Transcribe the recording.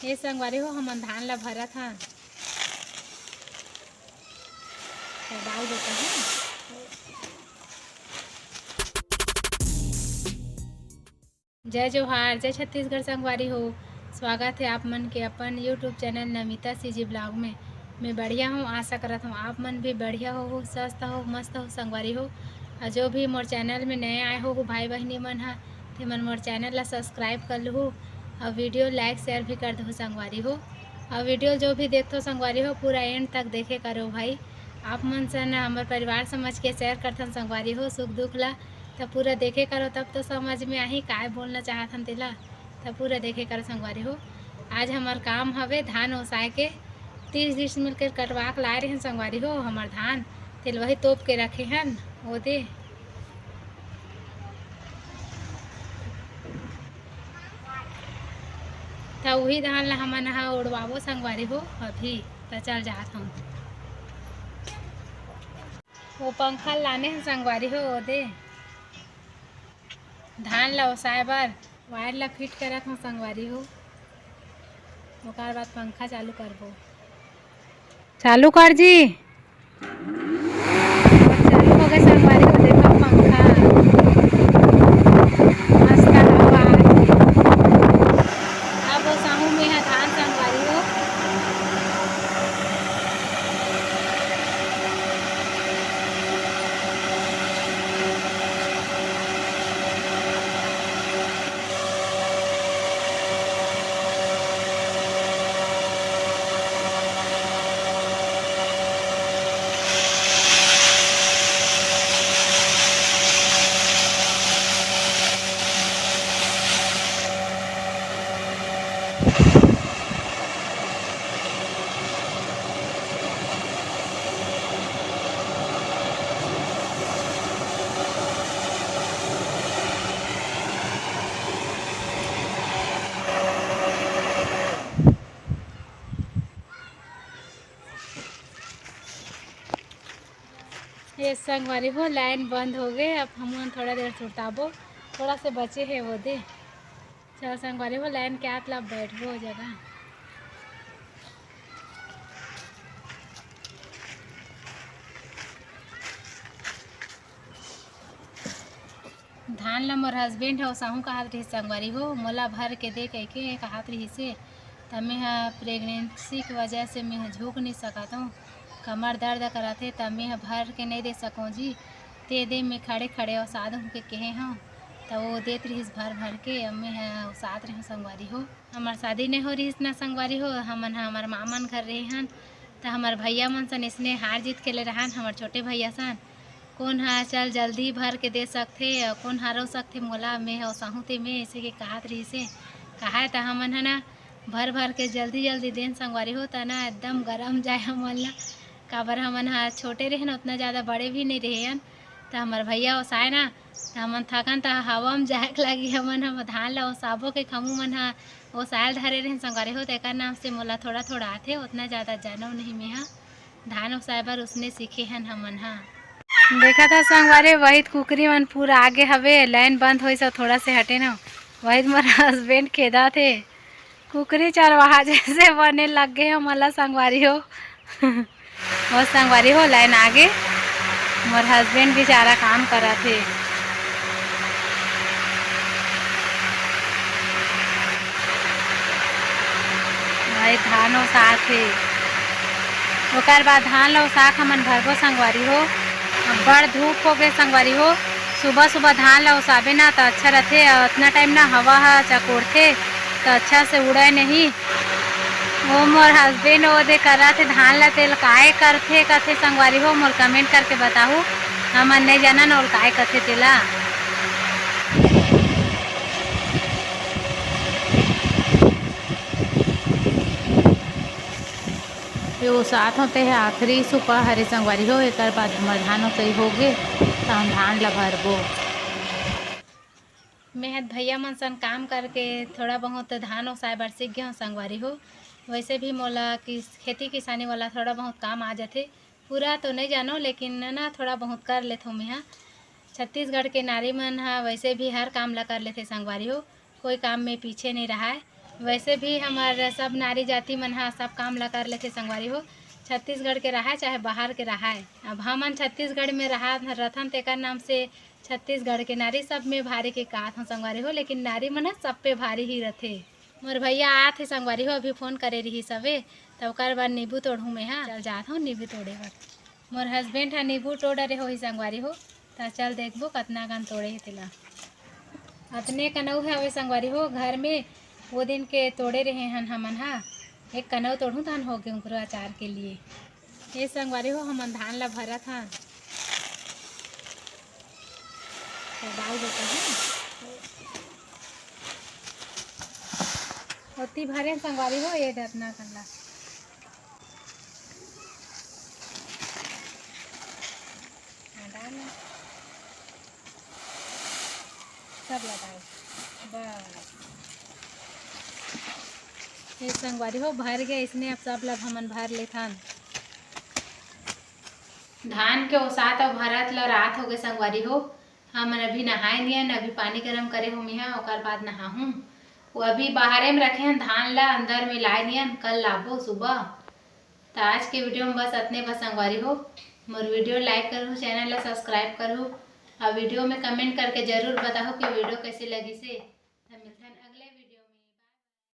ये संगवारी हो हमन धान ला भरत हन तो डाल देते हैं। जय जोहार, जय छत्तीसगढ़ संगवारी हो। स्वागत है आप मन के अपन YouTube channel Namita CG blog में। मैं बढ़िया हूँ, आशा करत हूँ आप मन भी बढ़िया हो, स्वस्थ हो, मस्त हो संगवारी हो। और जो भी मोर चैनल में नए आए हो भाई बहनी मन हा ते मन मोर चैनल ला सब्सक्राइब कर लो और वीडियो लाइक शेयर भी कर दो संगवारी हो। और वीडियो जो भी देखते हो संगवारी हो पूरा एंड तक देखे करो भाई। आप मन से न हमारे परिवार समझ के शेयर करथन संगवारी हो, सुख दुख ला तब पूरा देखे करो तब तो समझ में आही काय बोलना चाहथन तेला। तब पूरा देखे करो संगवारी हो। आज हमार काम हवे धान ओसाए के 30 डिसमिल के कटवा के लाए रहे संगवारी हो। हमार धान तेल वही तोप के रखे हन ओदे। तो वही धान ला हमन हा उड़वाबो संगवारी हो अभी। तो चल जात हूँ वो पंखा लाने हैं संगवारी हो ओदे। धान ला ओसाए बर वायर ला फिट करत हूँ संगवारी हो। ओकर बाद पंखा चालू करबो। चालू कर जी। चालू हो गए संगवारी हो, देखो पंखा मस्त हवा आथे। अब ओसाहू में है धान संगवारी हो। ये संगवारी हो लाइन बंद हो गए। अब हम थोड़ा देर सुरताबो, थोड़ा से बचे है वो दे। चल संगवारी हो लाइन के आत ला बैठबो जगह। धान ला मोर हस्बैंड है ओसाहू कहत रही संगवारी हो, मोला भर के दे कह के कहत रही से। तब मैं प्रेगनेंसी की वजह से मैं झुक नहीं सकत हूँ, कमर दर्द कराथे तब मैं भर के नहीं दे सकूँ जी। ते दे मैं खड़े खड़े ओसाद हूँ के कहे हूँ तो वो देत रहीस भर भर के। अब मैं ओसात रही संगवारी हो। हमार शादी नहीं हो रहीस ना संगवारी हो। हमन हमार मामन घर रहे हन तो हमार भैया मन सन इसने हार जीत के ले रहन। हमार छोटे भैया सन कौन हा चल जल्दी भर के दे सकथे और कौन हारो सकथे मोला। मैं ओसाहू ते मैं ऐसे के कहत रही से कहा तो हमन है ना भर भर के जल्दी जल्दी देन संगवारी हो तना एकदम गरम जाए हमन ला। काबर हमन हा छोटे रहे ना उतना ज़्यादा बड़े भी नहीं रहे हन। तो हमार भैया ओसाए ना तो हमन थकन तो हवा में जाए लगी। हमन हम धान ला ओसाबो के खमू मन हा ओसायल धरे रहे संगवारी हो। तेकर नाम से मोला थोड़ा थोड़ा आथे, उतना ज़्यादा जानव नहीं मैं हा। धान ओसाए बर उसने सीखे हन हमन हा। देखा था संगवारी वही कुकरी मन पूरा आगे हवे। लाइन बंद होई सब थोड़ा से हटे ना वही मोर हस्बैंड खेदा थे कुकरी चरवाहा जैसे बने लग गए हमला संगवारी हो। वो संगवारी हो लाइन आगे मोर हस्बैंड बेचारा काम करा थे। भाई धान ओसा थे ओकर बाद धान ला ओसा हमन भरबो संगवारी हो। बड़ धूप हो गए संगवारी हो। सुबह सुबह धान ला ओसाबे ना तो अच्छा रहते। उतना टाइम ना हवा हा चकोड़थे तो अच्छा से उड़े नहीं। वो मोर हस्बैंड वो दे करा थे धान ला तेल काय करथे कथे संगवारी हो मोर कमेंट करके बताहू। हमन नहीं जाना न और काय कथे तेला। वो साथ होते है आखिरी सुपा हरे संगवारी हो। एक बाद हमार धान सही हो गए तो हम धान ला भरबो। मैं भैया मन सन काम करके थोड़ा बहुत धान ओसाए बर सीख गए संगवारी हो। वैसे भी मोला खेती किसानी वाला थोड़ा बहुत काम आ जाते। पूरा तो नहीं जानो लेकिन ना थोड़ा बहुत कर लेते हूँ। मैं छत्तीसगढ़ के नारी मन हा वैसे भी हर काम ला कर लेते संगवारी हो। कोई काम में पीछे नहीं रहा है। वैसे भी हमार सब नारी जाति मन हा सब काम ला कर लेथे संगवारी हो। छत्तीसगढ़ के रहा चाहे बाहर के रहा। अब हमन छत्तीसगढ़ में रहा रथन तेकर नाम से छत्तीसगढ़ के नारी सब में भारी के काथ हो संगवारी हो, लेकिन नारी मन ह सब पे भारी ही रथे। मोर भैया आत हे संगवारी हो, अभी फ़ोन करे रही सवे तो ओकर बाद नींबू तोड़हूँ मैं हा। चल जात हूँ नींबू तोड़े बर। मोर हस्बैंड हा नींबू तोड़ रहे हो संगवारी हो, तो चल देखबो कतना कन तोड़े हे तेला। अतने कनऊ हवे संगवारी हो घर में, वो दिन के तोड़े रहे हन हमन हा। एक कनऊ तोड़ूँ तहन हो गए उकरो अचार के लिए। ये संगवारी हो हमन धान ला भरत हन तो डाल देते हैं ओती भरे संगवारी हो ये डरना कनला डाल सब लगाए बस। ये संगवारी हो भर गए इसने, अब सब लग हमन भर लेथन। धान के ओसात और भरत ल रात हो गए संगवारी हो। हमन अभी नहाए नियन, अभी पानी गरम करे हो मिहा ओकर बाद नहाहूँ। वो अभी बाहरे में रखे हैं धान ला, अंदर में लाए नियन कल लाबो सुबह। तो आज के वीडियो में बस अतने बस संगवारी हो। मोर वीडियो लाइक करो, चैनल ला सब्सक्राइब करो और वीडियो में कमेंट करके जरूर बताओ कि वीडियो कैसे लगी से।